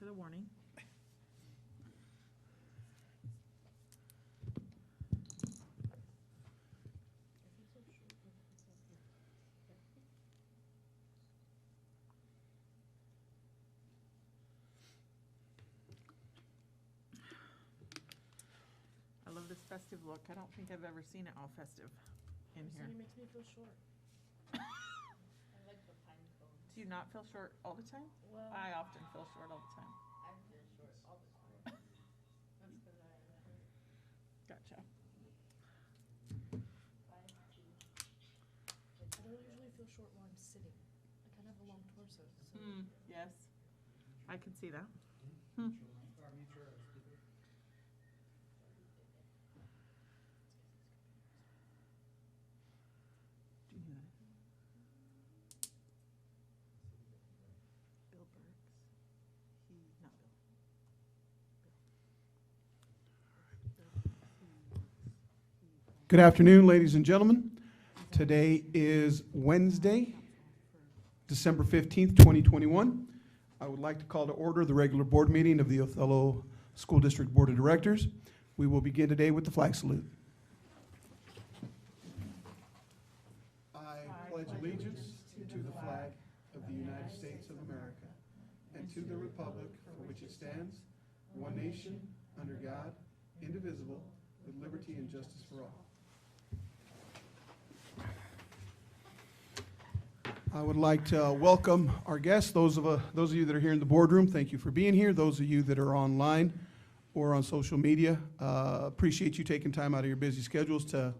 for the warning. I love this festive look. I don't think I've ever seen it all festive in here. It makes me feel short. I like the pine cones. Do you not feel short all the time? Well, I often feel short all the time. I feel short all the time. That's because I have a Gotcha. 5'2". I don't usually feel short while I'm sitting. I kind of have a long torso. So. Yes, I can see that. Do you know that? Bill Burks. Not Bill. Good afternoon, ladies and gentlemen. Today is Wednesday, December 15th, 2021. I would like to call to order the regular board meeting of the Othello School District Board of Directors. We will begin today with the flag salute. I pledge allegiance to the flag of the United States of America and to the republic for which it stands, one nation, under God, indivisible, with liberty and justice for all. I would like to welcome our guests, those of you that are here in the boardroom, thank you for being here. Those of you that are online or on social media, appreciate you taking time out of your busy schedules to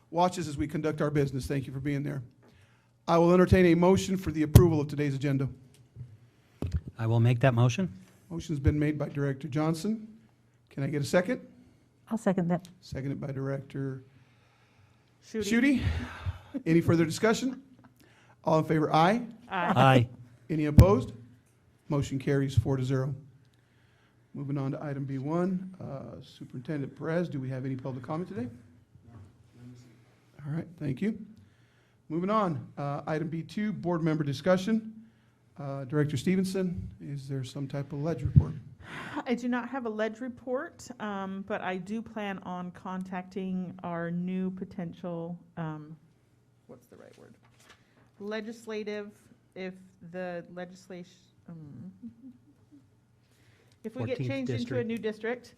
watch us as we conduct our business. Thank you for being there. I will entertain a motion for the approval of today's agenda. I will make that motion. Motion's been made by Director Johnson. Can I get a second? I'll second that. Seconded by Director Shooty. Shooty. Any further discussion? All in favor, aye. Aye. Any opposed? Motion carries 4-0. Moving on to item B1, Superintendent Perez, do we have any public comment today? All right, thank you. Moving on, item B2, board member discussion. Director Stevenson, is there some type of ledge report? I do not have a ledge report, but I do plan on contacting our new potential, what's the right word? Legislative, if the legislation, if we get 14th changed into a district. new district,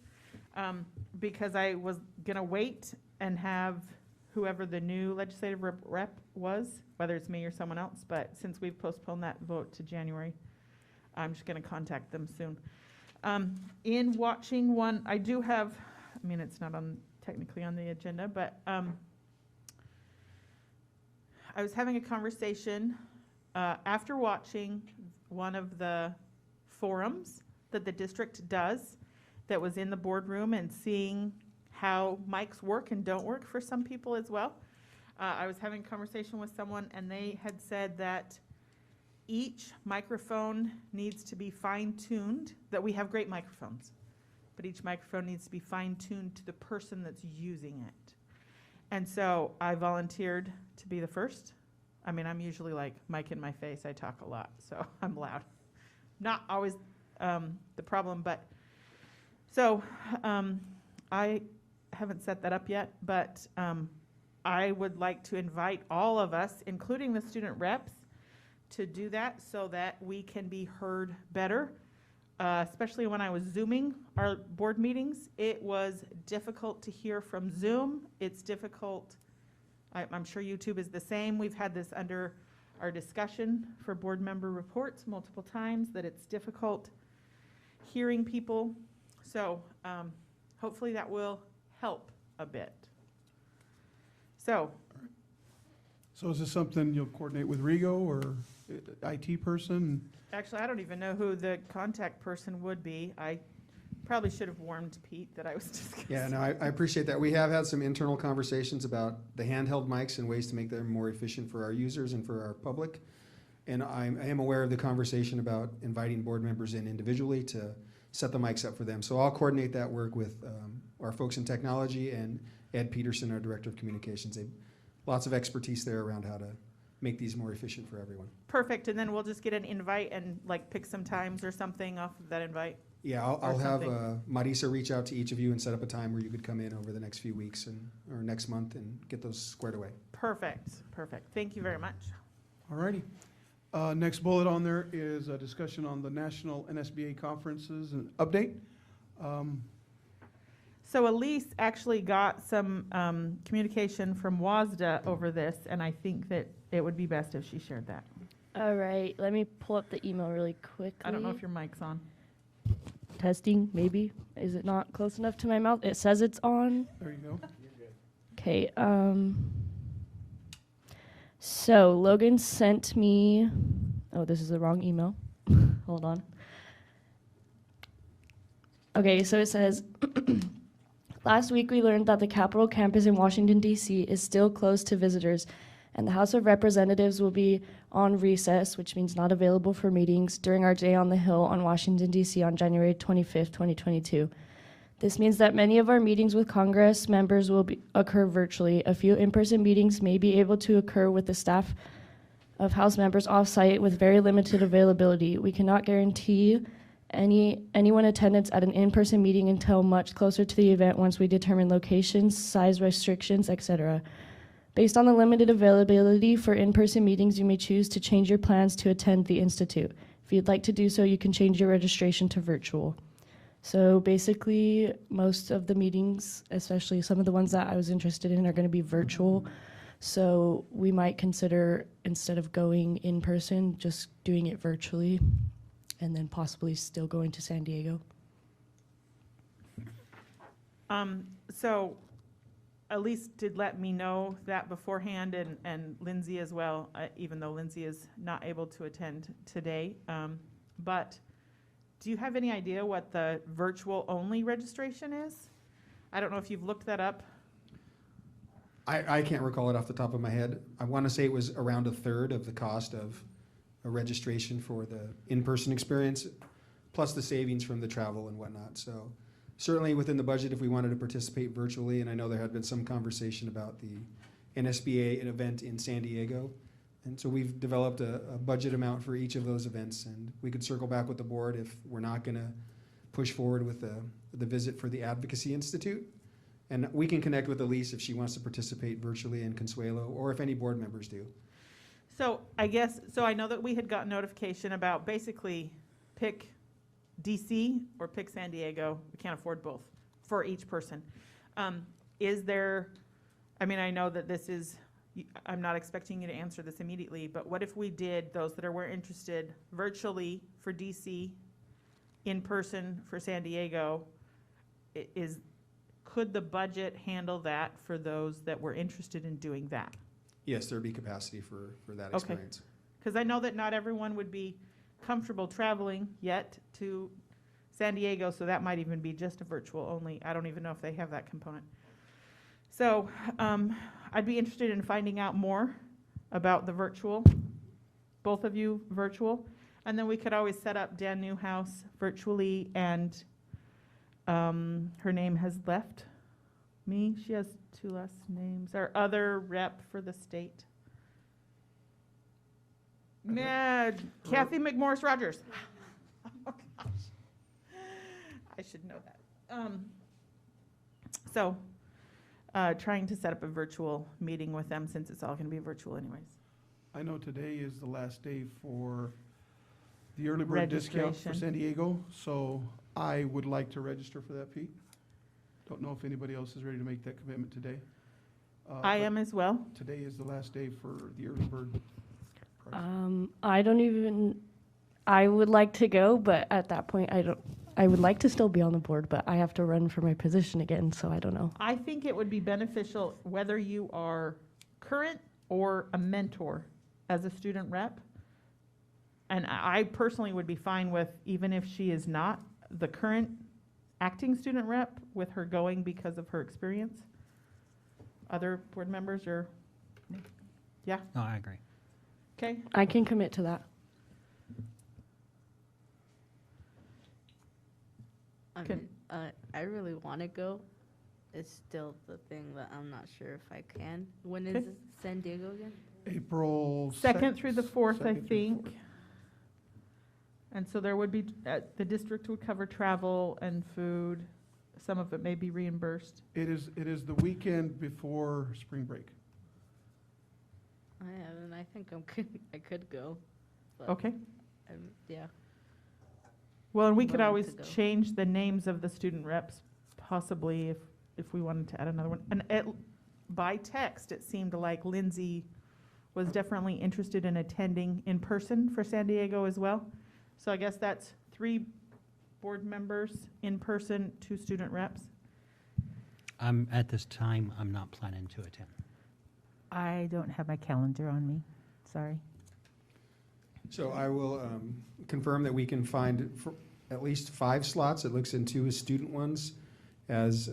because I was gonna wait and have whoever the new legislative rep was, whether it's me or someone else, but since we've postponed that vote to January, I'm just gonna contact them soon. In watching one, I do have, I mean, it's not technically on the agenda, but I was having a conversation after watching one of the forums that the district does that was in the boardroom and seeing how mics work and don't work for some people as well. I was having a conversation with someone and they had said that each microphone needs to be fine-tuned, that we have great microphones, but each microphone needs to be fine-tuned to the person that's using it. And so I volunteered to be the first. I mean, I'm usually like mic in my face. I talk a lot, so I'm loud. Not always the problem, but so I haven't set that up yet, but I would like to invite all of us, including the student reps, to do that so that we can be heard better. Especially when I was Zooming our board meetings, it was difficult to hear from Zoom. It's difficult, I'm sure YouTube is the same. We've had this under our discussion for board member reports multiple times, that it's difficult hearing people. So hopefully that will help a bit. So is this something you'll coordinate with Rigo or IT person? actually, I don't even know who the contact person would be. I probably should have warned Pete that I was discussing. Yeah, no, I appreciate that. We have had some internal conversations about the handheld mics and ways to make them more efficient for our users and for our public. And I am aware of the conversation about inviting board members in individually to set the mics up for them. So I'll coordinate that work with our folks in technology and Ed Peterson, our Director of Communications. They lots of expertise there around how to make these more efficient for everyone. Perfect, and then we'll just get an invite and like pick some times or something off of that invite. Yeah, Or I'll have something. Marisa reach out to each of you and set up a time where you could come in over the next few weeks or next month and get those squared away. Perfect. Thank you very much. All righty. Next bullet on there is a discussion on the national NSBA conferences and update. So Elise actually got some communication from WASDA over this, and I think that it would be best if she shared that. All right, let me pull up the email really quickly. I don't know if your mic's on. Testing, maybe. Is it not close enough to my mouth? It says it's on. There you go. Okay, so Logan sent me, oh, this is the wrong email. Hold on. Okay, so it says, last week we learned that the Capitol campus in Washington, D.C. is still closed to visitors, and the House of Representatives will be on recess, which means not available for meetings, during our Day on the Hill on Washington, D.C. on January 25th, 2022. This means that many of our meetings with Congress members will occur virtually. A few in-person meetings may be able to occur with the staff of House members off-site with very limited availability. We cannot guarantee anyone attendance at an in-person meeting until much closer to the event once we determine locations, size restrictions, etc. Based on the limited availability for in-person meetings, you may choose to change your plans to attend the Institute. If you'd like to do so, you can change your registration to virtual. So basically, most of the meetings, especially some of the ones that I was interested in, are going to be virtual. So we might consider, instead of going in person, just doing it virtually, and then possibly still going to San Diego. So Elise did let me know that beforehand, and Lindsay as well, even though Lindsay is not able to attend today. But do you have any idea what the virtual-only registration is? I don't know if you've looked that up. I can't recall it off the top of my head. I want to say it was around a third of the cost of a registration for the in-person experience, plus the savings from the travel and whatnot. So certainly within the budget, if we wanted to participate virtually, and I know there had been some conversation about the NSBA event in San Diego. And so we've developed a budget amount for each of those events, and we could circle back with the board if we're not going to push forward with the visit for the Advocacy Institute. And we can connect with Elise if she wants to participate virtually in Consuelo, or if any board members do. So I guess, so I know that we had gotten notification about basically pick DC or pick San Diego. We can't afford both for each person. Is there, I mean, I know that this is, I'm not expecting you to answer this immediately, but what if we did those that were interested virtually for DC, in person for San Diego? Could the budget handle that for those that were interested in doing that? Yes, there'd be capacity for that Okay. experience. Because I know that not everyone would be comfortable traveling yet to San Diego, so that might even be just a virtual only. I don't even know if they have that component. So I'd be interested in finding out more about the virtual, both of you virtual. And then we could always set up Dan Newhouse virtually, and her name has left me. She has two last names. Our other rep for the state. Kathy McMorris Rogers. Oh, gosh. I should know that. So, trying to set up a virtual meeting with them since it's all going to be virtual anyways. I know today is the last day for the early bird discount for Registration. San Diego, so I would like to register for that, Pete. Don't know if anybody else is ready to make that commitment today. I but am as well. Today is the last day for the early bird price. I would like to go, but at that point, I would like to still be on the board, but I have to run for my position again, so I don't know. I think it would be beneficial whether you are current or a mentor as a student rep. And I personally would be fine with, even if she is not the current acting student rep, with her going because of her experience. Other board members or, No, I agree. okay? I can commit to that. Can- I really want to go. It's still the thing that I'm not sure if I can. When is Okay. San Diego again? April 2nd through the 4th, I 2nd through the think. 4th. And so there would be, the district would cover travel and food. Some of it may be reimbursed. It is the weekend before spring break. I haven't, I think I could go. but Okay. Yeah. Well, and we I'm could willing always to go. change the names of the student reps, possibly, if we wanted to add another one. And by text, it seemed like Lindsay was definitely interested in attending in person for San Diego as well. So I guess that's 3 board members in person, 2 student reps. At this time, I'm not planning to attend. I don't have my calendar on me, sorry. So I will confirm that we can find at least 5 slots. It looks in 2 as student ones as,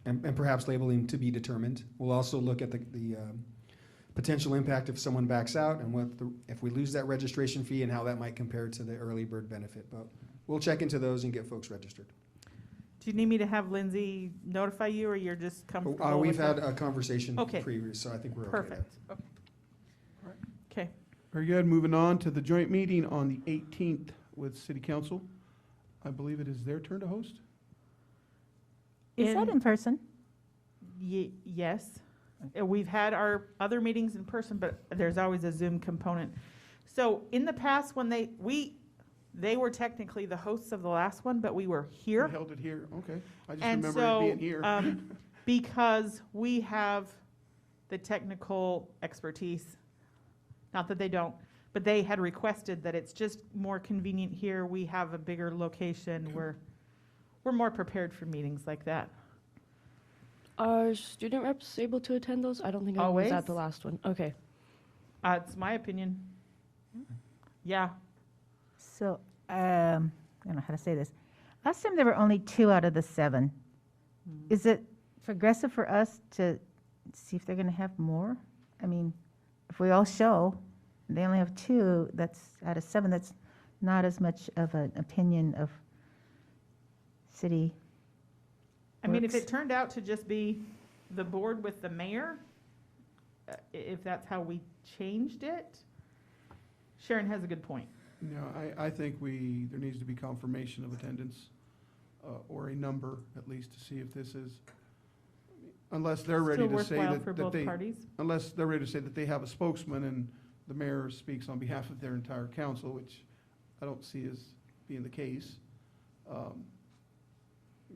and perhaps labeling to be determined. We'll also look at the potential impact if someone backs out and if we lose that registration fee and how that might compare to the early bird benefit. But we'll check into those and get folks registered. Do you need me to have Lindsay notify you, or you're just comfortable We've with had that? a conversation Okay. previous, so I think we're okay there. Perfect. Okay. Okay. Very good. Moving on to the joint meeting on the 18th with City Council. I believe it is their turn to host. Is that in person? Yes. We've had our other meetings in person, but there's always a Zoom component. So in the past, when they were technically the hosts of the last one, but we were here. We held it here, okay. I just And remember so, it being here. because we have the technical expertise, not that they don't, but they had requested that it's just more convenient here. We have a bigger location. We're more prepared for meetings like that. Are student reps able to attend those? I don't think I was Always. at the last one. Okay. It's my opinion. Yeah. So, I don't know how to say this. Last time there were only 2 out of the 7. Is it progressive for us to see if they're going to have more? I mean, if we all show, and they only have 2, that's out of 7, that's not as much of an opinion of city. I mean, if Works. it turned out to just be the board with the mayor, if that's how we changed it, Sharon has a good point. No, I think there needs to be confirmation of attendance, or a number at least, to see if this is, unless they're ready Still to say worthwhile for that both they, parties. unless they're ready to say that they have a spokesman and the mayor speaks on behalf of their entire council, which I don't see as being the case.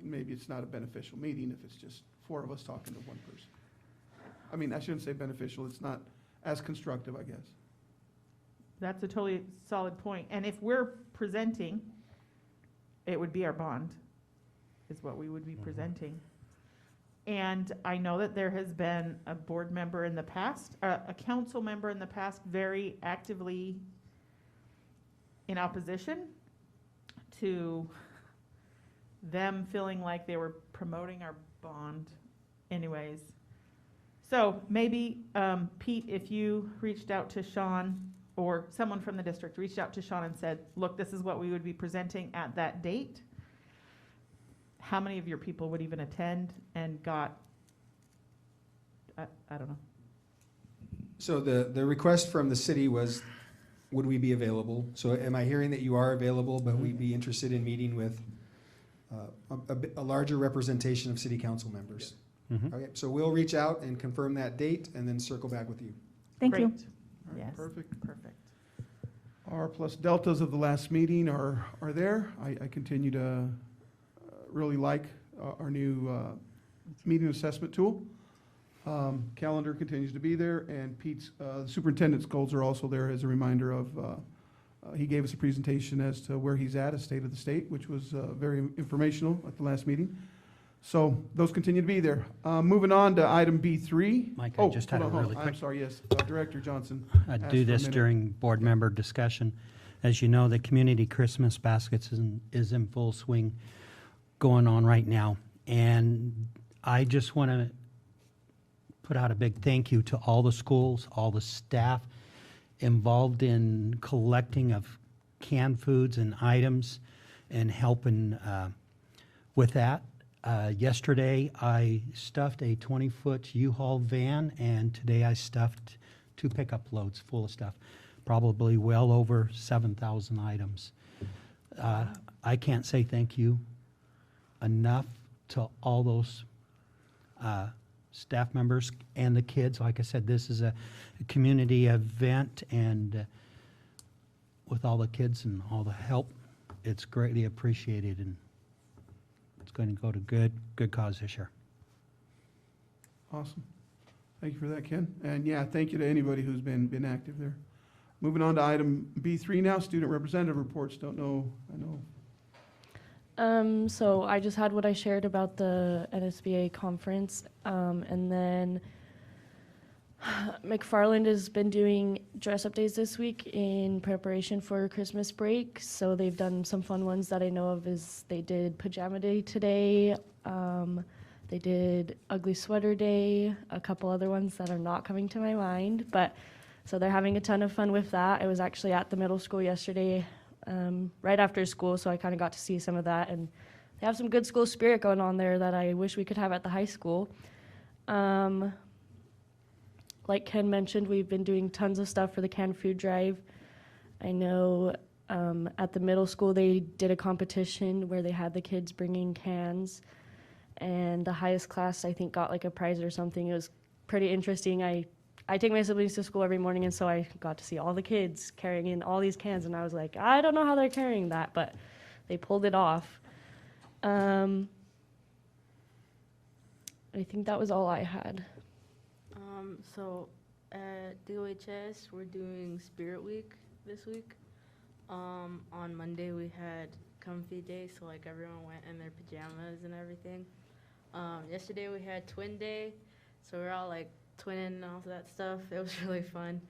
Maybe it's not a beneficial meeting if it's just 4 of us talking to one person. I mean, I shouldn't say beneficial, it's not as constructive, I guess. That's a totally solid point. And if we're presenting, it would be our bond, is what we would be presenting. And I know that there has been a board member in the past, a council member in the past, very actively in opposition to them feeling like they were promoting our bond anyways. So maybe, Pete, if you reached out to Sean, or someone from the district reached out to Sean and said, look, this is what we would be presenting at that date, how many of your people would even attend and got, I don't know. So the request from the city was, would we be available? So am I hearing that you are available, but we'd be interested in meeting with a larger representation of city council members? Mhm. Okay, so we'll reach out and confirm that date and then circle back with you. Thank you. Great. All right, Yes. perfect. Perfect. R plus deltas of the last meeting are there. I continue to really like our new meeting assessment tool. Calendar continues to be there, and Pete's, the superintendent's goals are also there as a reminder of, he gave us a presentation as to where he's at, a state of the state, which was very informational at the last meeting. So those continue to be there. Moving on to item B3. Mike, I just had a really I'm quick, sorry, yes, Director Johnson. I'd asked do for a this minute. during board member discussion. As you know, the community Christmas baskets is in full swing going on right now. And I just want to put out a big thank you to all the schools, all the staff involved in collecting of canned foods and items and helping with that. Yesterday, I stuffed a 20-foot U-Haul van, and today I stuffed 2 pickup loads full of stuff, probably well over 7,000 items. I can't say thank you enough to all those staff members and the kids. Like I said, this is a community event, and with all the kids and all the help, it's greatly appreciated, and it's going to go to good cause this year. Awesome. Thank you for that, Ken. And yeah, thank you to anybody who's been active there. Moving on to item B3 now, student representative reports. I know. So I just had what I shared about the NSBA conference, and then McFarland has been doing dress-up days this week in preparation for Christmas break. So they've done some fun ones that I know of. Is they did Pajama Day today. They did Ugly Sweater Day. A couple other ones that are not coming to my mind, but so they're having a ton of fun with that. I was actually at the middle school yesterday, right after school, so I kind of got to see some of that, and they have some good school spirit going on there that I wish we could have at the high school. Like Ken mentioned, we've been doing tons of stuff for the canned food drive. I know at the middle school they did a competition where they had the kids bringing cans, and the highest class I think got like a prize or something. It was pretty interesting. I take my siblings to school every morning, and so I got to see all the kids carrying in all these cans, and I was like, I don't know how they're carrying that, but they pulled it off. I think that was all I had. So at DOHS, we're doing Spirit Week this week. On Monday, we had Comfy Day, so like everyone went in their pajamas and everything. Yesterday, we had Twin Day, so we're all like twinning and all that stuff. It was really fun.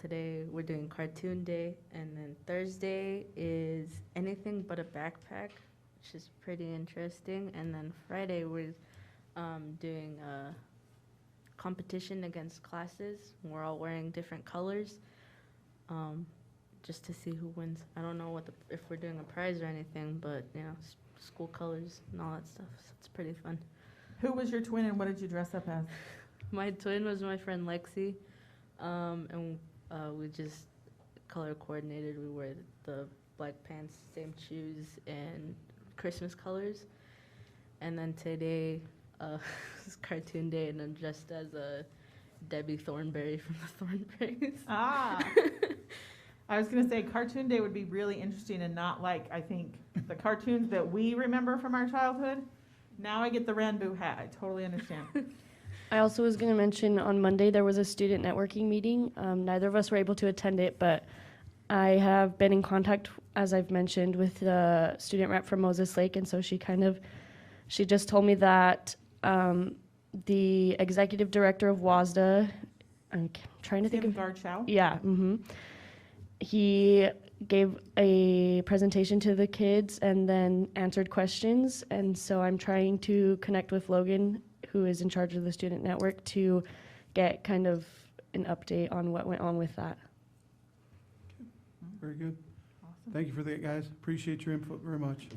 Today, we're doing Cartoon Day, and then Thursday is Anything But a Backpack, which is pretty interesting. And then Friday, we're doing a competition against classes. We're all wearing different colors, just to see who wins. I don't know if we're doing a prize or anything, but you know, school colors and all that stuff. So it's pretty fun. Who was your twin and what did you dress up as? My twin was my friend Lexi, and we just color coordinated. We wear the black pants, same shoes, and Christmas colors. And then today, it's Cartoon Day, and I'm dressed as a Debbie Thornberry from the Thornberries. Ah. I was going to say Cartoon Day would be really interesting and not like, I think, the cartoons that we remember from our childhood. Now I get the Ranboo hat. I totally understand. I also was going to mention on Monday there was a student networking meeting. Neither of us were able to attend it, but I have been in contact, as I've mentioned, with the student rep from Moses Lake, and so she just told me that the executive director of WASDA, I'm trying to think of... Tim Garchow? Yeah, he gave a presentation to the kids and then answered questions, and so I'm trying to connect with Logan, who is in charge of the student network, to get kind of an update on what went on with that. Very good. Awesome. Thank you for that, guys. Appreciate your input very much.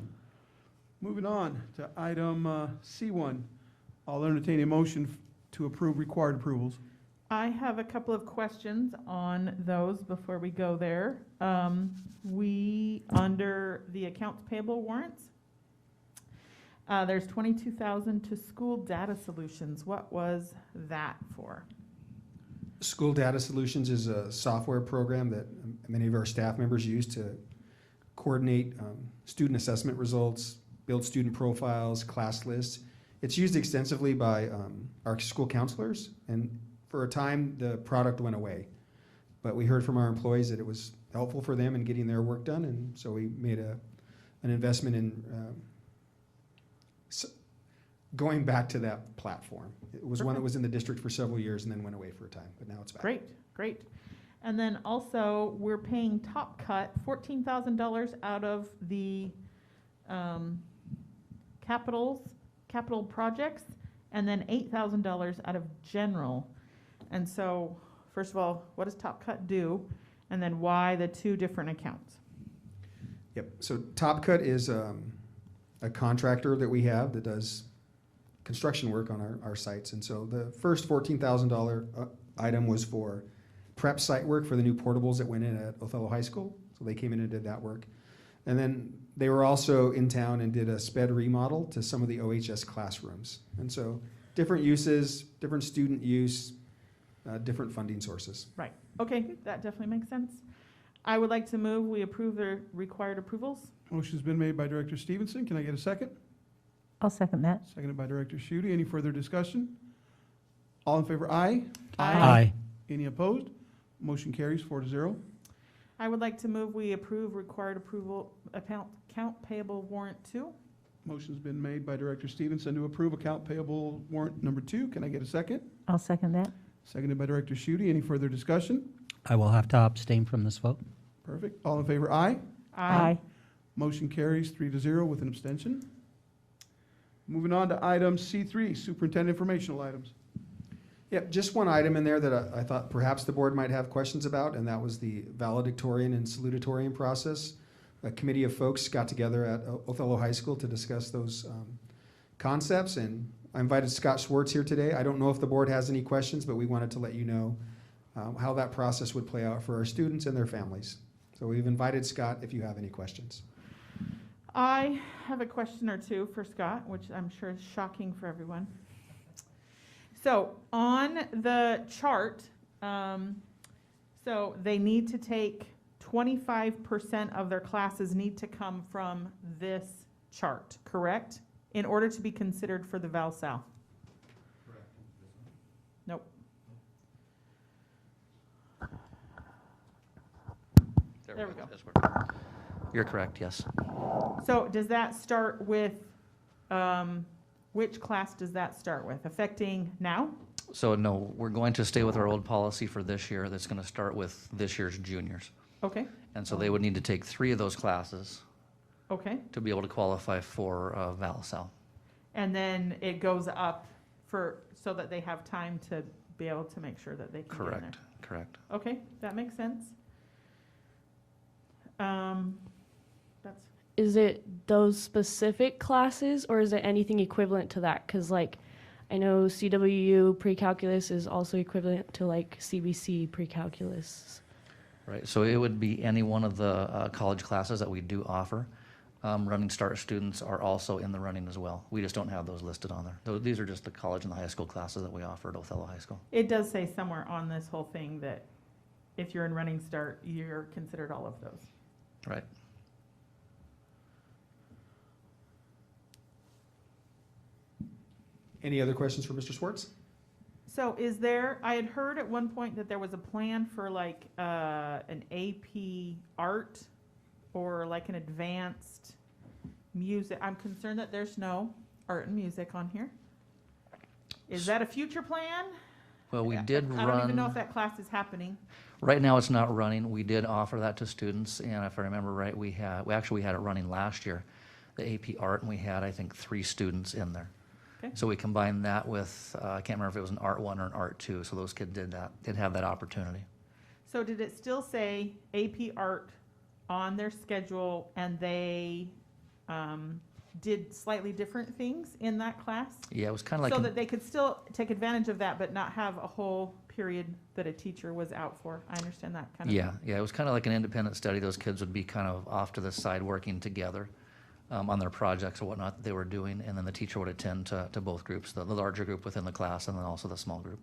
Moving on to item C1. I'll entertain a motion to approve required approvals. I have a couple of questions on those before we go there. Under the accounts payable warrants, there's $22,000 to school data solutions. What was that for? School Data Solutions is a software program that many of our staff members use to coordinate student assessment results, build student profiles, class lists. It's used extensively by our school counselors, and for a time the product went away. But we heard from our employees that it was helpful for them in getting their work done, and so we made an investment in going back to that platform. It was one that was in the district for several years and then went away for a time, but now it's back. Great. And then also, we're paying Top Cut $14,000 out of the capital projects, and then $8,000 out of general. And so, first of all, what does Top Cut do? And then why the two different accounts? Yep, so Top Cut is a contractor that we have that does construction work on our sites. And so the first $14,000 item was for prep site work for the new portables that went in at Othello High School. So they came in and did that work. And then they were also in town and did a sped remodel to some of the OHS classrooms. And so different uses, different student use, different funding sources. Right, okay, that definitely makes sense. I would like to move, we approve the required approvals. Motion's been made by Director Stevenson. Can I get a second? I'll second that. Seconded by Director Schutte. Any further discussion? All in favor, aye. Aye. Any opposed? Motion carries 4-0. I would like to move, we approve required approval, account payable warrant 2. Motion's been made by Director Stevenson to approve account payable warrant number 2. Can I get a second? I'll second that. Seconded by Director Schutte. Any further discussion? I will have to abstain from this vote. Perfect. All in favor, aye. Aye. Motion carries 3-0 with an abstention. Moving on to item C3, Superintendent Informational Items. Yep, just one item in there that I thought perhaps the board might have questions about, and that was the Valedictorian and Salutatorian process. A committee of folks got together at Othello High School to discuss those concepts, and I invited Scott Schwartz here today. I don't know if the board has any questions, but we wanted to let you know how that process would play out for our students and their families. So we've invited Scott if you have any questions. I have a question or two for Scott, which I'm sure is shocking for everyone. So on the chart, so they need to take 25% of their classes need to come from this chart, correct? In order to be considered for the Val Sal. Correct. Nope. There we go. That's where- You're correct, yes. So does that start with, which class does that start with? Affecting now? So no, we're going to stay with our old policy for this year. That's going to start with this year's juniors. Okay, And so they would need to take 3 of those classes okay. to be able to qualify for Val-Sal. And then it goes up for, so that they have time to be able to make sure that they can get in there. Correct, correct. Okay, that makes sense. That's, Is it those specific classes, or is it anything equivalent to that? Because, like, I know CWU pre-calculus is also equivalent to, like, CBC pre-calculus. Right, so it would be any one of the college classes that we do offer. Running Start students are also in the running as well. We just don't have those listed on there. These are just the college and the high school classes that we offer at Othello High School. it does say somewhere on this whole thing that if you're in Running Start, you're considered all of those. Right. Any other questions for Mr. Schwartz? So is there, I had heard at one point that there was a plan for like an AP art or like an advanced music. I'm concerned that there's no art and music on here. Is that a future plan? Well, we did I don't even know if run, that class is happening. right now it's not running. We did offer that to students, and if I remember right, we had it running last year, the AP art, and we had, I think, 3 students in there. Okay. So we combined that with, I can't remember if it was an Art 1 or an Art 2, so those kids did have that opportunity. So did it still say AP art on their schedule and they did slightly different things in that class? Yeah, it was kind of like, So that they could still take advantage of that, but not have a whole period that a teacher was out for. I understand that kind of. yeah, it was kind of like an independent study. Those kids would be kind of off to the side working together on their projects or whatnot that they were doing, and then the teacher would attend to both groups, the larger group within the class and then also the small group.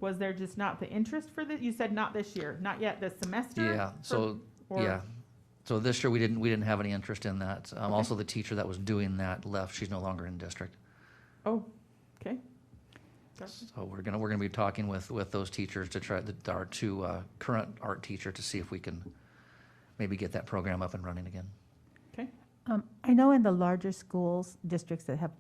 Was there just not the interest for this? You said not this year, not yet this semester? Yeah, For- so, or- yeah. So this year, we didn't have any interest in that. Also, the teacher that was doing that left. She's no longer in district. Oh, okay. Gotcha. So we're gonna be talking with those teachers to try, our 2 current art teacher, to see if we can maybe get that program up and running again. Okay, I know in the larger schools, districts that have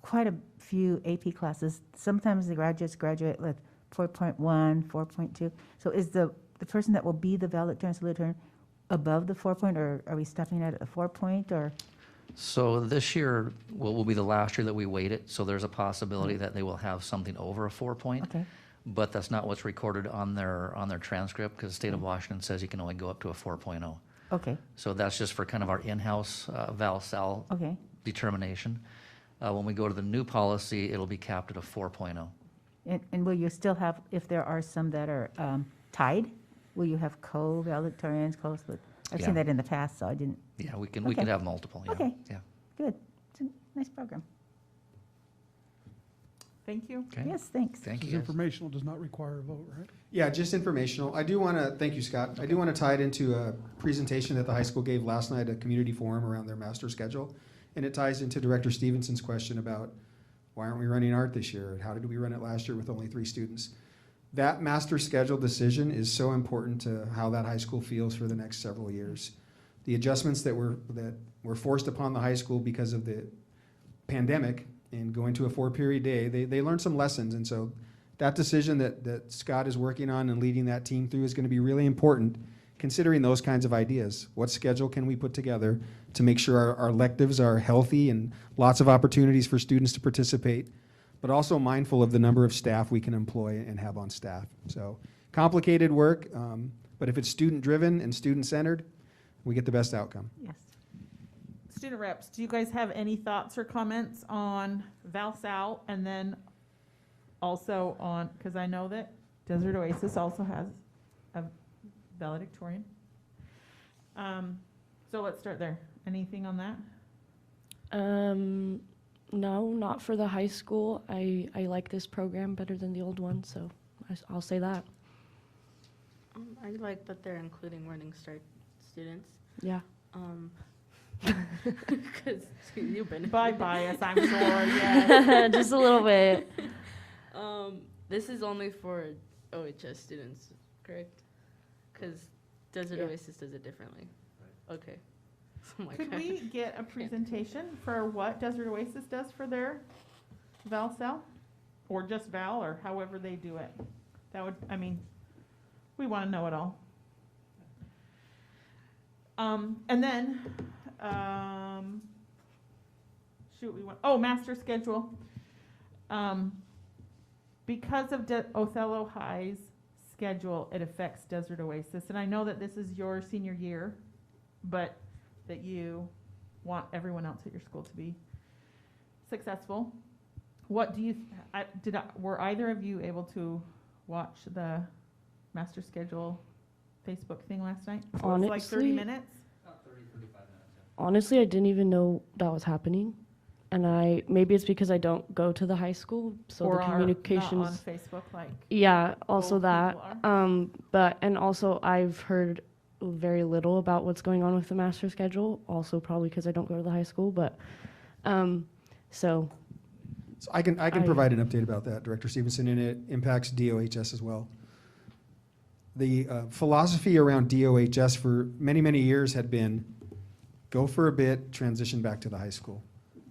quite a few AP classes, sometimes the graduates graduate with 4.1, 4.2. So is the person that will be the valedictorian, salutatorian above the 4 point, or are we stopping at a 4 point, or? So this year will be the last year that we wait it, so there's a possibility that they will have something over a 4 point. Okay, But that's not what's recorded on their transcript, because the state of Washington says you can only go up to a 4.0. okay, So that's just for kind of our in-house Val-Sal okay. determination. When we go to the new policy, it'll be capped at a 4.0. And will you still have, if there are some that are tied, will you have co-valedictorians, co-split? I've Yeah. seen that in the past, so I didn't, Yeah, we Okay. can have multiple, yeah. Okay. Yeah, good. It's a nice program. Thank you. okay. Yes, thanks. Thank you Because guys. informational does not require a vote, right? Yeah, just informational. I do want to, thank you, Scott. I do want to tie it into a presentation that the high school gave last night, a community forum around their master schedule. And it ties into Director Stevenson's question about why aren't we running art this year? And how did we run it last year with only 3 students? That master schedule decision is so important to how that high school feels for the next several years. The adjustments that were forced upon the high school because of the pandemic and going to a 4-period day, they learned some lessons. And so that decision that Scott is working on and leading that team through is going to be really important, considering those kinds of ideas. What schedule can we put together to make sure our electives are healthy and lots of opportunities for students to participate, but also mindful of the number of staff we can employ and have on staff. So complicated work, but if it's student-driven and student-centered, we get the best outcome. Yes. Student reps, do you guys have any thoughts or comments on Val-Sal, and then also on, because I know that Desert Oasis also has a valedictorian. So let's start there. Anything on that? No, not for the high school. I like this program better than the old one, so I'll say that. I like that they're including Running Start students. Yeah. Because you've been. By bias, I'm sure, yeah. Just a little bit. This is only for OHS students, correct? Because Desert Yeah. Oasis does it differently. Okay. Oh my Could God. we get a presentation for what Desert Oasis does for their Val-Sal? Or just Val, or however they do it? That would, I mean, we want to know it all. And then, master schedule. Because of Othello High's schedule, it affects Desert Oasis. And I know that this is your senior year, but that you want everyone else at your school to be successful. What do you, were either of you able to watch the master schedule Facebook thing last night? It was like 30 Honestly- minutes? Honestly, I didn't even know that was happening. And maybe it's because I don't go to the high school, so Or the are communications. not on Facebook, like, Yeah, also old that. people And also I've heard very little about what's going on with the master schedule, also probably because I don't go to the high school, but, so, So I can provide an update about that, Director Stevenson, and it impacts DOHS as well. The philosophy around DOHS for many, many years had been go for a bit, transition back to the high school.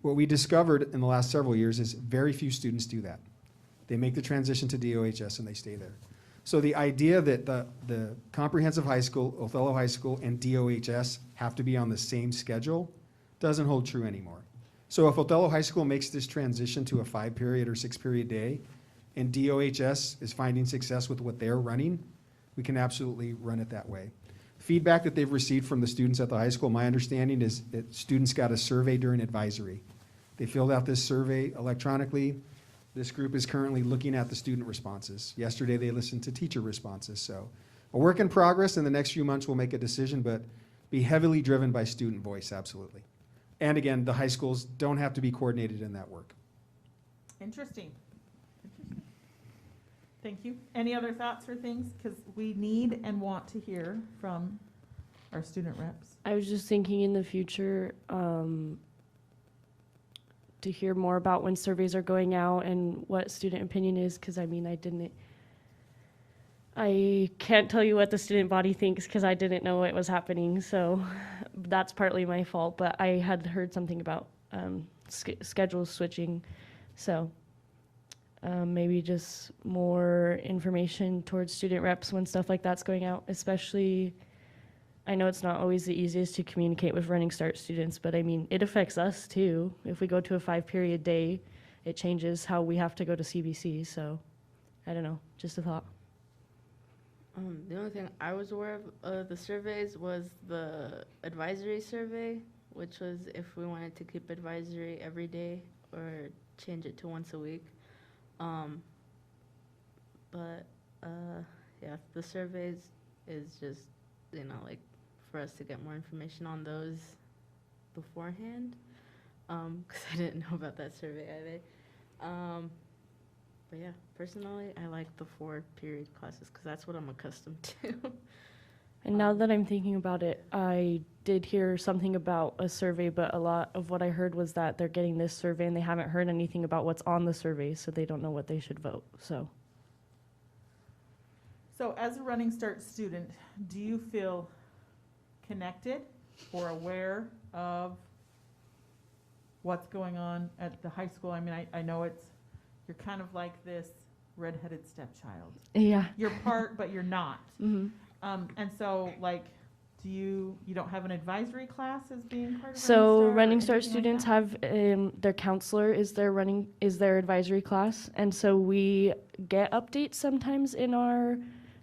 What we discovered in the last several years is very few students do that. They make the transition to DOHS and they stay there. So the idea that the comprehensive high school, Othello High School, and DOHS have to be on the same schedule doesn't hold true anymore. So if Othello High School makes this transition to a 5-period or 6-period day, and DOHS is finding success with what they're running, we can absolutely run it that way. Feedback that they've received from the students at the high school, my understanding is that students got a survey during advisory. They filled out this survey electronically. This group is currently looking at the student responses. Yesterday, they listened to teacher responses. So a work in progress. In the next few months, we'll make a decision, but be heavily driven by student voice, absolutely. And again, the high schools don't have to be coordinated in that work. Interesting. Thank you. Any other thoughts or things? Because we need and want to hear from our student reps. I was just thinking in the future, to hear more about when surveys are going out and what student opinion is, because I mean, I can't tell you what the student body thinks because I didn't know it was happening, so that's partly my fault, but I had heard something about schedule switching, so maybe just more information towards student reps when stuff like that's going out, especially, I know it's not always the easiest to communicate with Running Start students, but I mean, it affects us too. If we go to a 5-period day, it changes how we have to go to CBC, so I don't know, just a thought. The only thing I was aware of the surveys was the advisory survey, which was if we wanted to keep advisory every day or change it to once a week. But yeah, the surveys is just, you know, like for us to get more information on those beforehand, because I didn't know about that survey either. But yeah, personally, I like the 4 period classes because that's what I'm accustomed to. And now that I'm thinking about it, I did hear something about a survey, but a lot of what I heard was that they're getting this survey and they haven't heard anything about what's on the survey, so they don't know what they should vote. So as a Running Start student, do you feel connected or aware of what's going on at the high school? I mean, I know you're kind of like this redheaded stepchild. yeah. You're part, but you're not. hmm And so, like, you don't have an advisory class as being part of So or Running Start anything like students that? have their counselor is their advisory class, and so we get updates sometimes in our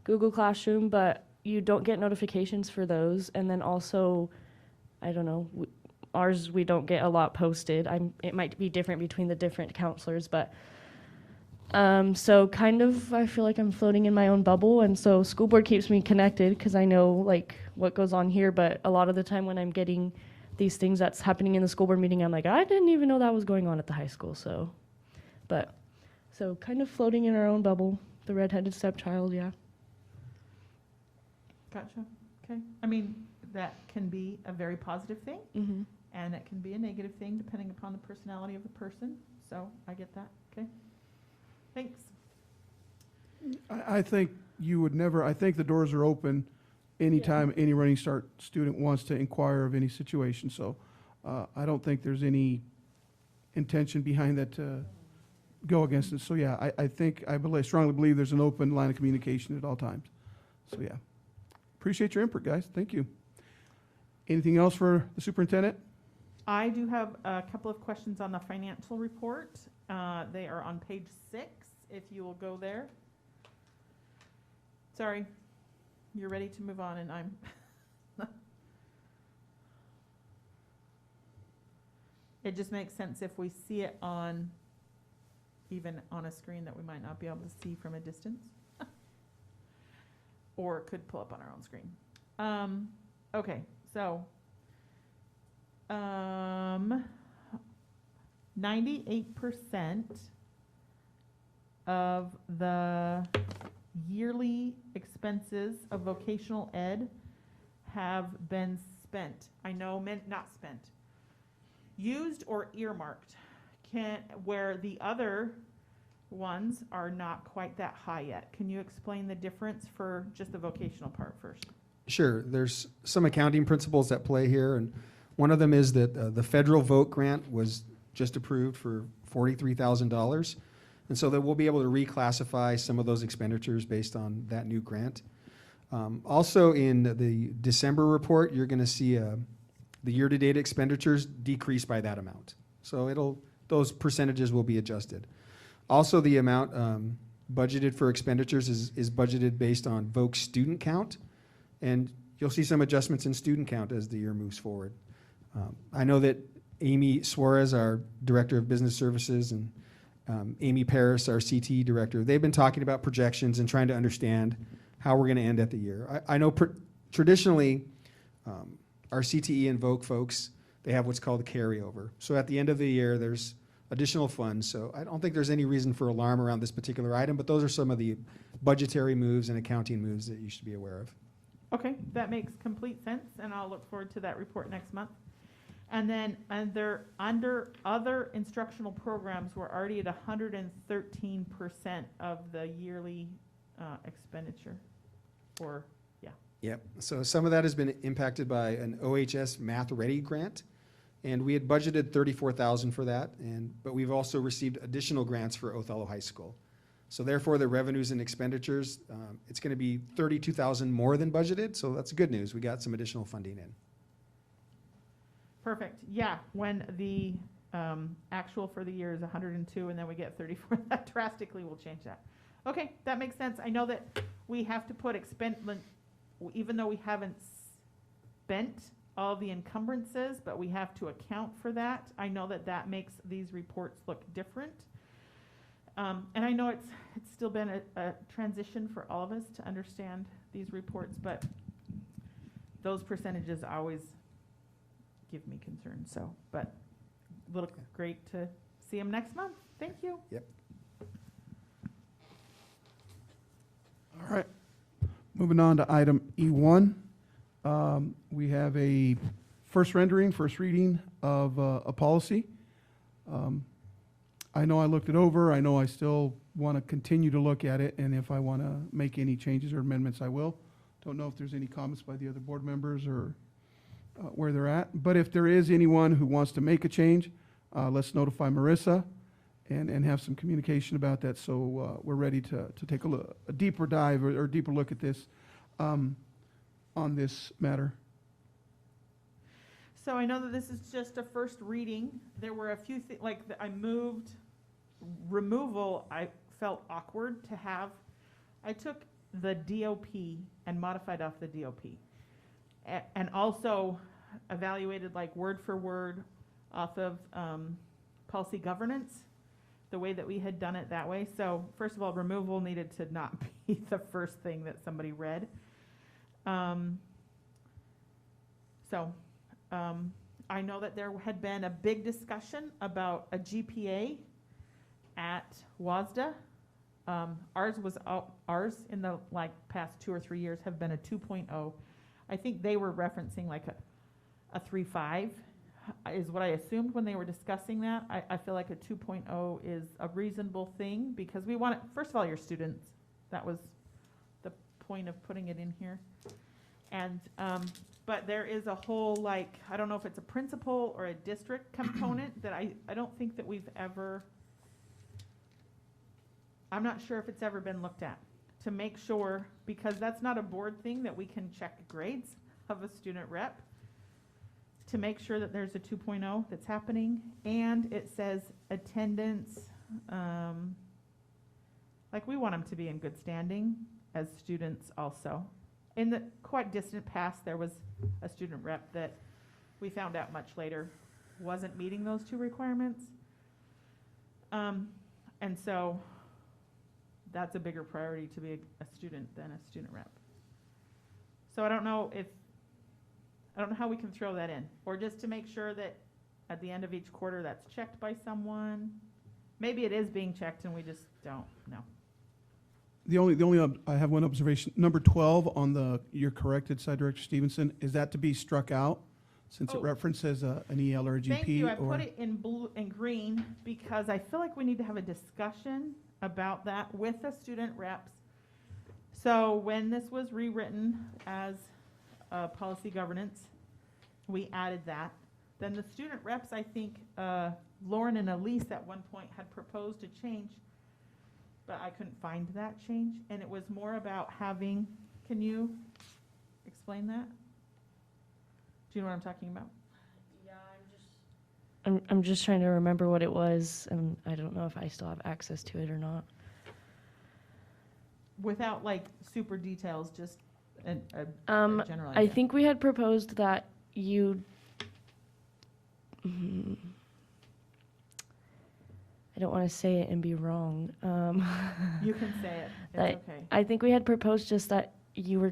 Google Classroom, but you don't get notifications for those. And then also, I don't know, ours we don't get a lot posted. It might be different between the different counselors, but so kind of I feel like I'm floating in my own bubble, and so school board keeps me connected because I know like what goes on here, but a lot of the time when I'm getting these things that's happening in the school board meeting, I'm like, I didn't even know that was going on at the high school. So kind of floating in our own bubble, the redheaded stepchild, yeah. Gotcha. Okay. I mean, that can be a very positive thing, Mm-hmm. and it can be a negative thing depending upon the personality of the person. So I get that. Okay. Thanks. I think you would never, I think the doors are open anytime any Running Start student wants to inquire of any situation. So I don't think there's any intention behind that to go against it. So yeah, I strongly believe there's an open line of communication at all times. So yeah, appreciate your input, guys. Thank you. Anything else for the superintendent? I do have a couple of questions on the financial report. They are on page 6, if you will go there. Sorry, you're ready to move on, and I'm... It just makes sense if we see it even on a screen that we might not be able to see from a distance. Or could pull up on our own screen. Okay, so 98% of the yearly expenses of vocational ed have been spent. I know, not spent. Used or earmarked, where the other ones are not quite that high yet. Can you explain the difference for just the vocational part first? Sure. There's some accounting principles at play here, and one of them is that the federal vote grant was just approved for $43,000, and so that we'll be able to reclassify some of those expenditures based on that new grant. Also, in the December report, you're going to see the year-to-date expenditures decrease by that amount. So those percentages will be adjusted. Also, the amount budgeted for expenditures is budgeted based on VOC student count, and you'll see some adjustments in student count as the year moves forward. I know that Amy Suarez, our Director of Business Services, and Amy Paris, our CTE Director, they've been talking about projections and trying to understand how we're going to end at the year. I know traditionally our CTE and VOC folks, they have what's called a carryover. So at the end of the year, there's additional funds. So I don't think there's any reason for alarm around this particular item, but those are some of the budgetary moves and accounting moves that you should be aware of. Okay, that makes complete sense, and I'll look forward to that report next month. And then under other instructional programs, we're already at 113% of the yearly expenditure for, Yep. So some of that has been impacted by an OHS Math Ready grant, and we had budgeted $34,000 for that, but we've also received additional grants for Othello High School. So therefore, the revenues and expenditures, it's going to be $32,000 more than budgeted. So that's good news. We got some additional funding in. perfect. Yeah, when the actual for the year is 102 and then we get 34, that drastically will change that. Okay, that makes sense. I know that we have to put even though we haven't spent all the encumbrances, but we have to account for that. I know that makes these reports look different. And I know it's still been a transition for all of us to understand these reports, but those percentages always give me concern, so, but it'll look great to see them next month. Thank you. All right. Moving on to item E1. We have a first reading of a policy. I know I looked it over. I know I still want to continue to look at it, and if I want to make any changes or amendments, I will. Don't know if there's any comments by the other board members or where they're at. But if there is anyone who wants to make a change, let's notify Marissa and have some communication about that, so we're ready to take a deeper dive or deeper look at this on this matter. So I know that this is just a first reading. There were a few things, like removal, I felt awkward to have. I took the DOP and modified off the DOP. And also evaluated like word for word off of policy governance, the way that we had done it that way. So first of all, removal needed to not be the first thing that somebody read. I know that there had been a big discussion about a GPA at WASDA. Ours in the past 2 or 3 years have been a 2.0. I think they were referencing like a 3.5 is what I assumed when they were discussing that. I feel like a 2.0 is a reasonable thing because we want it, first of all, your students. That was the point of putting it in here. And, but there is a whole I don't know if it's a principal or a district component that I don't think that we've ever, I'm not sure if it's ever been looked at to make sure, because that's not a board thing that we can check grades of a student rep, to make sure that there's a 2.0 that's happening. And it says attendance, we want them to be in good standing as students also. In the quite distant past, there was a student rep that we found out much later wasn't meeting those 2 requirements. And so that's a bigger priority to be a student than a student rep. So I don't know how we can throw that in, or just to make sure that at the end of each quarter that's checked by someone. Maybe it is being checked and we just don't know. The only I have one observation. Number 12 on your corrected side, Director Stevenson, is that to be struck out since it references an EL or a GP? Thank you. I put it in blue and green because I feel like we need to have a discussion about that with the student reps. So when this was rewritten as policy governance, we added that. Then the student reps, I think Lauren and Elise at one point had proposed a change, but I couldn't find that change. And it was more about having, can you explain that? Do you know what I'm talking about? Yeah, I'm just trying to remember what it was, and I don't know if I still have access to it or not. Without super details, just a general idea. I think we had proposed that you. I don't want to say it and be wrong. You can say it. It's that okay. I think we had proposed just that you were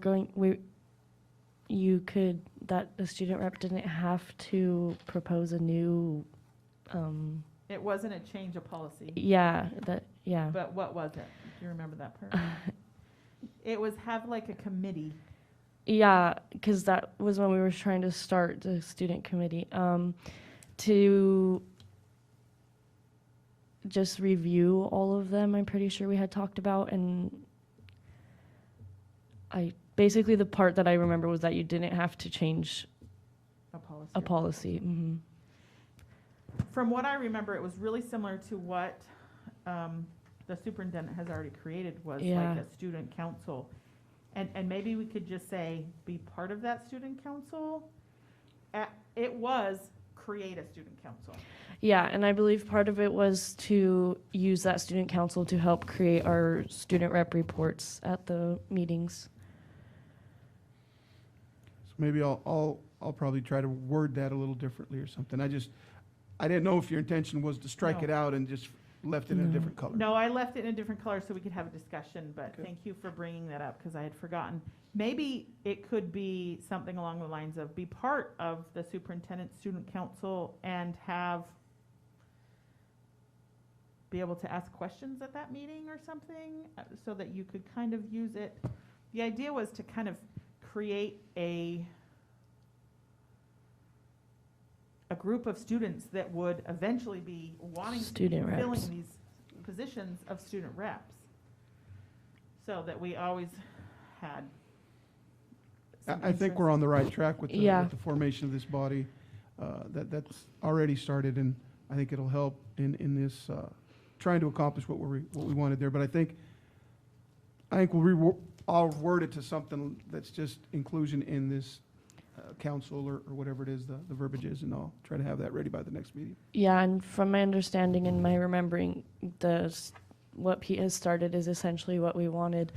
that the student rep didn't have to propose a new. It wasn't a change of policy. Yeah, But what was it? Do you remember that part? It was have a committee. Yeah, because that was when we were trying to start the student committee to just review all of them. I'm pretty sure we had talked about, and basically the part that I remember was that you didn't have to change a policy. Mm-hmm. From what I remember, it was really similar to what the superintendent has already created, was like a student council. And maybe we could just say, be part of that student council. It was create a student council. Yeah, and I believe part of it was to use that student council to help create our student rep reports at the meetings. So maybe I'll probably try to word that a little differently or something. I didn't know if your intention was to strike No. it out and just left it in a No. different color. No, I left it in a different color so we could have a discussion, but Okay. thank you for bringing that up because I had forgotten. Maybe it could be something along the lines of be part of the superintendent student council and be able to ask questions at that meeting or something so that you could kind of use it. The idea was to kind of create a group of students that would eventually be wanting to be Student reps. filling these positions of student reps. So that we always had some I think we're interest. on the right track with Yeah. the formation of this body. That's already started, and I think it'll help in this, trying to accomplish what we wanted there. But I think I'll word it to something that's just inclusion in this council or whatever it is, the verbiage is, and I'll try to have that ready by the next meeting. Yeah, and from my understanding and my remembering, what Pete has started is essentially what we wanted.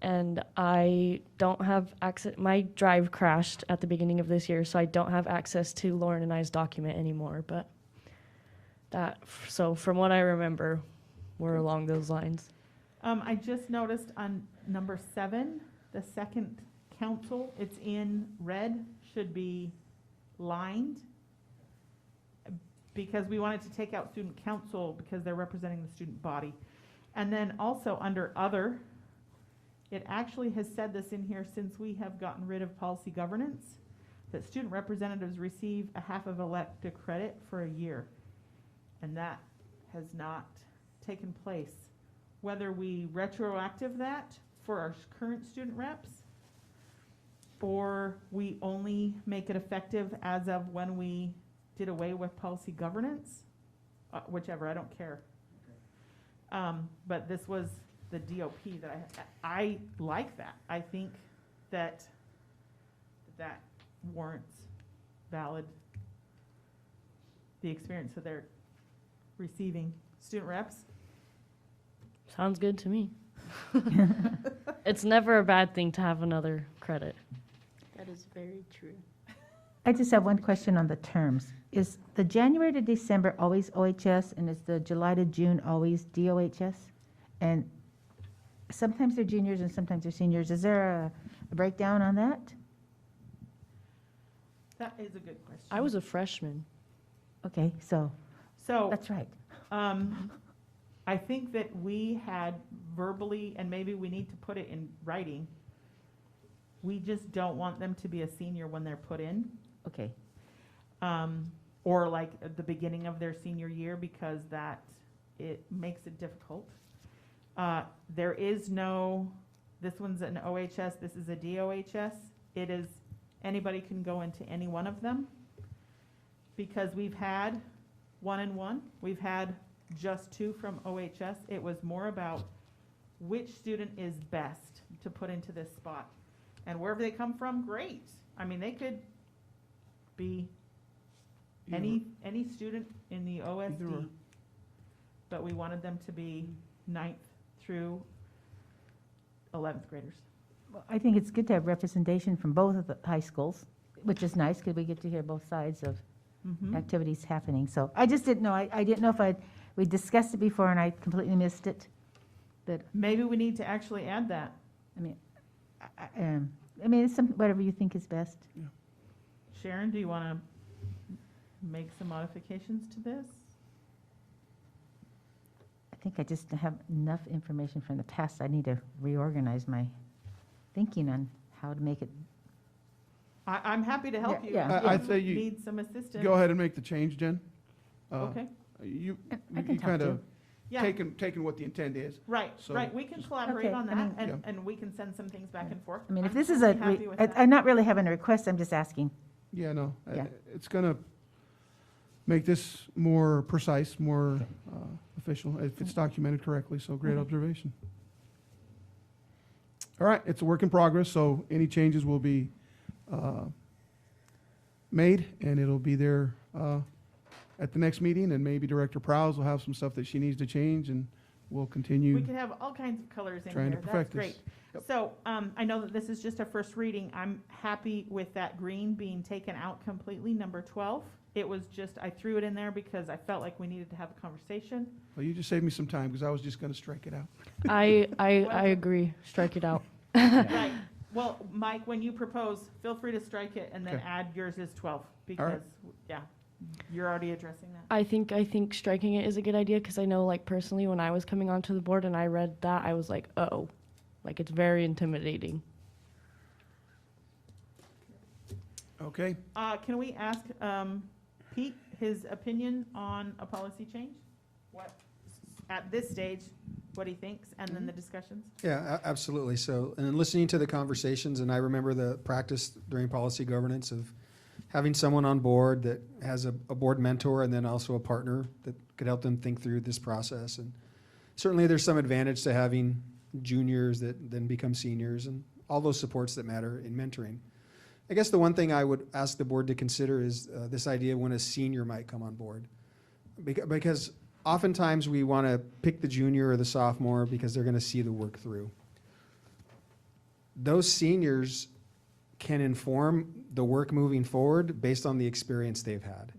And I don't have access, my drive crashed at the beginning of this year, so I don't have access to Lauren and I's document anymore, but so from what I remember, we're along those lines. I just noticed on number 7, the second council, it's in red, should be lined. Because we wanted to take out student council because they're representing the student body. And then also under other, it actually has said this in here since we have gotten rid of policy governance, that student representatives receive a half of elective credit for a year. And that has not taken place. Whether we retroactive that for our current student reps, or we only make it effective as of when we did away with policy governance, whichever, I don't care. But this was the DOP that I like that. I think that warrants the experience that they're receiving. Student reps? Sounds good to me. It's never a bad thing to have another credit. That is very true. I just have one question on the terms. Is the January to December always OHS, and is the July to June always DOHS? And sometimes they're juniors and sometimes they're seniors. Is there a breakdown on that? That is a good question. I was a freshman. Okay, so, So, that's right. I think that we had verbally, and maybe we need to put it in writing, we just don't want them to be a senior when they're put in. Okay, Or like at the beginning of their senior year, because it makes it difficult. There is no, this one's an OHS, this is a DOHS. It is, anybody can go into any one of them. Because we've had 1 and 1, we've had just 2 from OHS. It was more about which student is best to put into this spot. And wherever they come from, great. I mean, they could be any student in the Either or. OSD. But we wanted them to be 9th through 11th graders. well, I think it's good to have representation from both of the high schools, which is nice because we get to hear both sides of Mhm. activities happening. So I just didn't know, I didn't know if we discussed it before and I completely missed it. But, Maybe we need to actually add that. I mean, it's whatever you think is best. Sharon, do you want to make some modifications to this? I think I just have enough information from the past. I need to reorganize my thinking on how to make it. I'm happy to help Yeah, you. yeah. if I'd say you need some assistance. go ahead and make the change, Jen. Okay, You I can talk kind to. of yeah, taken what the intent is. right, so- right. We can collaborate Okay, on I that, mean- and we can send some things back and forth. I mean, if I'm this is totally happy with that. I'm not really having a request, I'm just asking. Yeah, no, Yeah. it's gonna make this more precise, more official, if it's documented correctly, so great Okay. observation. All right, it's a work in progress, so any changes will be made, and it'll be there at the next meeting, and maybe Director Prowse will have some stuff that she needs to change, and we'll We continue. could have all kinds of colors in Trying to here. That's perfect great. this. Yep. So, I know that this is just a first reading. I'm happy with that green being taken out completely, number 12. It was just, I threw it in there because I felt like we needed to have a conversation. Well, you just saved me some time because I was just going to strike it out. I agree. Strike it out. Right. Well, Mike, when you propose, feel free to strike it and then Okay. add yours is 12, because, yeah, you're already addressing that. I think striking it is a good idea because I know, like, personally, when I was coming onto the board and I read that, I was like, oh, like, it's very intimidating. Okay, Can we ask Pete his opinion on a policy change? What, at this stage, what he thinks, and then the discussions? Yeah, absolutely. So, and listening to the conversations, and I remember the practice during policy governance of having someone on board that has a board mentor and then also a partner that could help them think through this process. And certainly there's some advantage to having juniors that then become seniors and all those supports that matter in mentoring. I guess the one thing I would ask the board to consider is this idea of when a senior might come on board. Because oftentimes we want to pick the junior or the sophomore because they're going to see the work through. Those seniors can inform the work moving forward based on the experience they've had.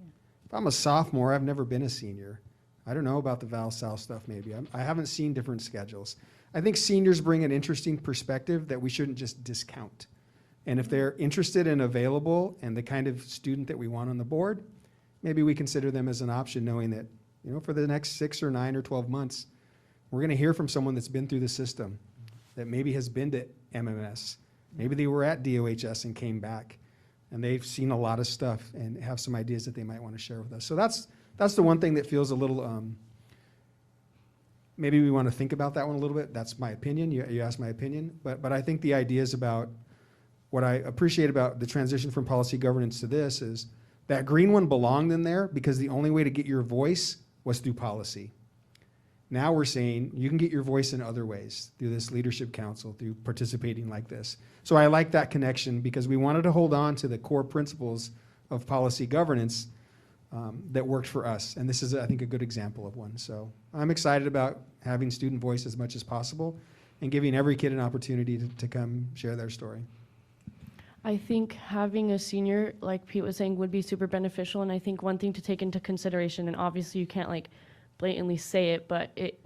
If I'm a sophomore, I've never been a senior. I don't know about the Val Sal stuff maybe. I haven't seen different schedules. I think seniors bring an interesting perspective that we shouldn't just discount. And if they're interested and available and the kind of student that we want on the board, maybe we consider them as an option, knowing that, you know, for the next 6 or 9 or 12 months, we're going to hear from someone that's been through the system, that maybe has been to MMS. Maybe they were at DOHS and came back, and they've seen a lot of stuff and have some ideas that they might want to share with us. So that's the one thing that feels a little, maybe we want to think about that one a little bit. That's my opinion. You asked my opinion. But I think the ideas about what I appreciate about the transition from policy governance to this is that green one belonged in there because the only way to get your voice was through policy. Now we're saying you can get your voice in other ways, through this leadership council, through participating like this. So I like that connection because we wanted to hold on to the core principles of policy governance that worked for us. And this is, I think, a good example of one. So I'm excited about having student voice as much as possible and giving every kid an opportunity to come share their story. I think having a senior, like Pete was saying, would be super beneficial. And I think one thing to take into consideration, and obviously you can't like blatantly say it, but it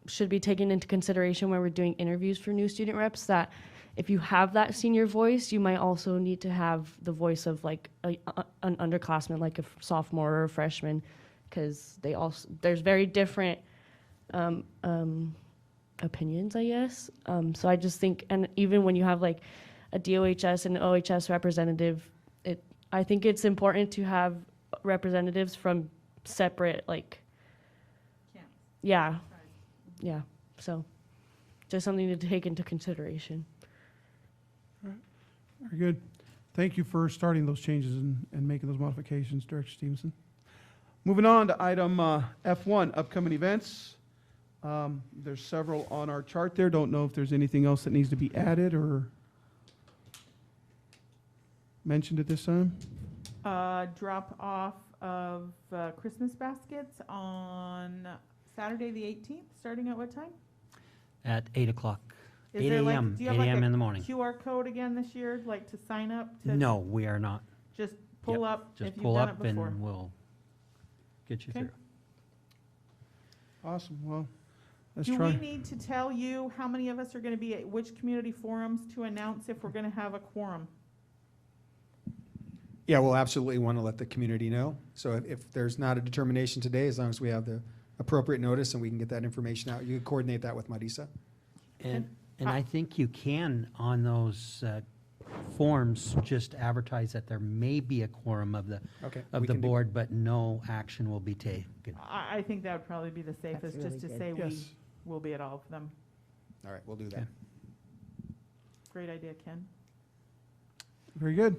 should be taken into consideration when we're doing interviews for new student reps, that if you have that senior voice, you might also need to have the voice of like an underclassman, like a sophomore or a freshman, because there's very different opinions, I guess. So I just think, and even when you have like a DOHS and OHS representative, I think it's important to have representatives from separate, like, Camps. yeah, yeah. So just something to take into consideration. very good. Thank you for starting those changes and making those modifications, Director Stevenson. Moving on to item F1, upcoming events. There's several on our chart there. Don't know if there's anything else that needs to be added or mentioned at this time. Drop off of Christmas baskets on Saturday, the 18th, starting at what time? At 8 o'clock, Is 8 there like- a.m., do 8 you have like a.m. a in the morning. QR code again this year, like to sign up? To No, we are not. Just pull Yep, up Just if you've pull done it up before. and we'll get you Okay. through. Awesome, well, let's Do try. we need to tell you how many of us are going to be at which community forums to announce if we're going to have a quorum? Yeah, we'll absolutely want to let the community know. So if there's not a determination today, as long as we have the appropriate notice and we can get that information out, you can coordinate that with Marisa. And I think you can, on those forms, just advertise that there may be a quorum of the Okay. of we the can do- board, but no action will be taken. I think that would probably be the safest, really just to good. say we Yes, will be at all of them. All right, we'll do that. Okay. Great idea, Ken. very good.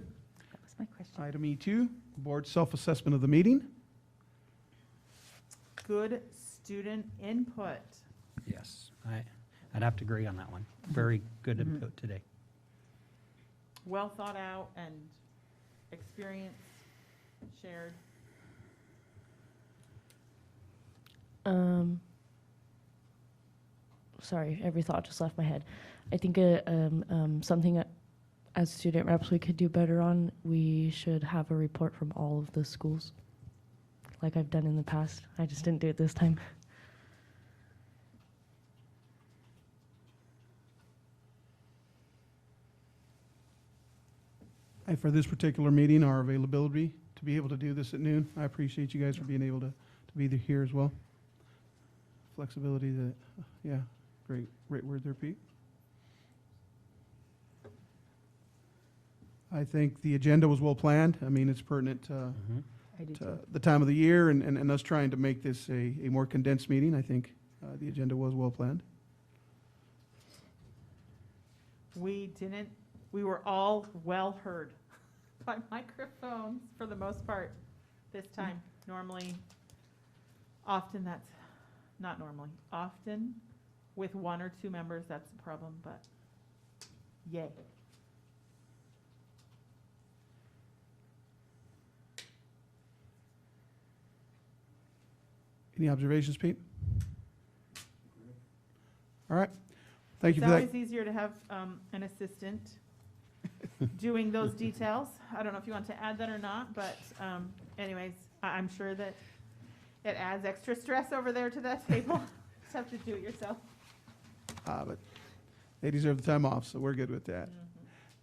That was my question. Item E2, board self-assessment of the meeting. Good student input. Yes, I'd have to agree on that one. Very good input today. Well thought out and experience shared. Sorry, every thought just left my head. I think something as student reps we could do better on, we should have a report from all of the schools, like I've done in the past. I just didn't do it this time. And for this particular meeting, our availability to be able to do this at noon, I appreciate you guys for being able to be here as well. Flexibility, that, yeah, great word there, Pete. I think the agenda was well planned. I mean, it's pertinent to I do too. the time of the year and us trying to make this a more condensed meeting. I think the agenda was well planned. We were all well heard by microphones for the most part this time. Normally, often that's, not normally, often with one or two members, that's the problem, but yay. Any observations, Pete? All right. Thank you for It's that. always easier to have an assistant doing those details. I don't know if you want to add that or not, but anyways, I'm sure that it adds extra stress over there to that table. Just have to do it yourself. But they deserve the time off, so we're good with that.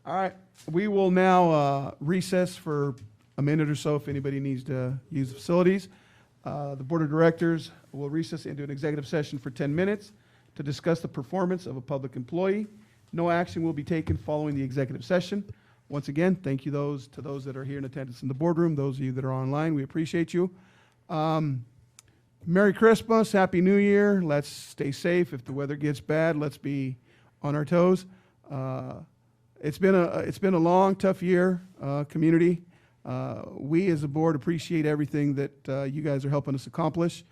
All right, we will now recess for a minute or so if anybody needs to use the facilities. The Board of Directors will recess into an executive session for 10 minutes to discuss the performance of a public employee. No action will be taken following the executive session. Once again, thank you to those that are here in attendance in the boardroom, those of you that are online, we appreciate you. Merry Christmas, Happy New Year. Let's stay safe. If the weather gets bad, let's be on our toes. It's been a long, tough year, community. We as a board appreciate everything that you guys are helping us accomplish.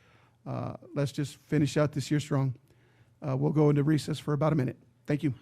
Let's just finish out this year strong. We'll go into recess for about a minute. Thank you.